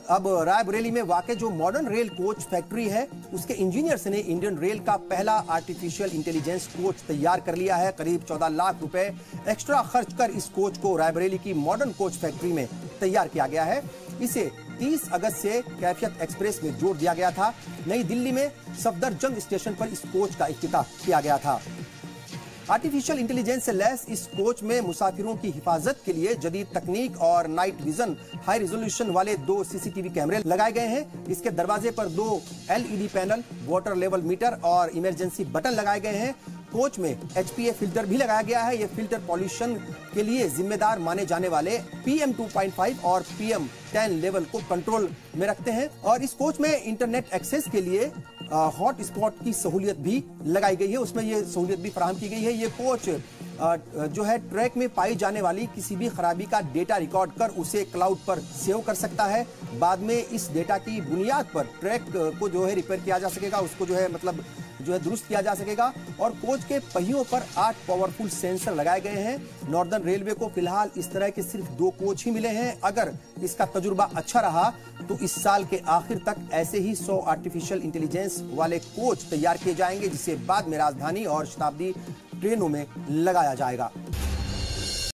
अब रायबरेली में वाकई जो मॉडर्न रेल कोच फैक्ट्री है, उसके इंजीनियर्स ने इंडियन रेल का पहला आर्टिफिशियल इंटेलिजेंस कोच तैयार कर लिया है। करीब 14 लाख रुपए एक्स्ट्रा खर्च कर इस कोच को रायबरेली की मॉडर्न कोच फैक्ट्री में तैयार किया गया है। इसे 30 अगस्त से कैफियत एक्सप्रेस में जोड़ दिया गया था। नई दिल्ली में सफदरजंग स्टेशन पर इस कोच का इफ्तिताह किया गया था। आर्टिफिशियल इंटेलिजेंस से लैस इस कोच में मुसाफिरों की हिफाजत के लिए जदीद तकनीक और नाइट विजन हाई रेजोल्यूशन वाले 2 सीसीटीवी कैमरे लगाए गए हैं। इसके दरवाजे पर 2 LED panel, water level meter और इमरजेंसी बटन लगाए गए हैं। कोच में एचपीए फिल्टर भी लगाया गया है। ये फिल्टर पॉल्यूशन के लिए जिम्मेदार माने जाने वाले PM 2.5 और PM 10 लेवल को कंट्रोल में रखते हैं। और इस कोच में इंटरनेट एक्सेस के लिए हॉट स्पॉट की सहूलियत भी लगाई गई है, उसमें ये सहूलियत भी फराहम की गई है। ये कोच जो है ट्रैक में पाई जाने वाली किसी भी खराबी का डेटा रिकॉर्ड कर उसे क्लाउड पर सेव कर सकता है। बाद में इस डेटा की बुनियाद पर ट्रैक को जो है रिपेयर किया जा सकेगा, उसको जो है मतलब जो है दुरुस्त किया जा सकेगा। और कोच के पहियों पर 8 पावरफुल सेंसर लगाए गए हैं। नॉर्दर्न रेलवे को फिलहाल इस तरह के सिर्फ 2 कोच ही मिले हैं। अगर इसका तजुर्बा अच्छा रहा तो इस साल के आखिर तक ऐसे ही 100 आर्टिफिशियल इंटेलिजेंस वाले कोच तैयार किए जाएंगे, जिसे बाद में राजधानी और शताब्दी ट्रेनों में लगाया जाएगा।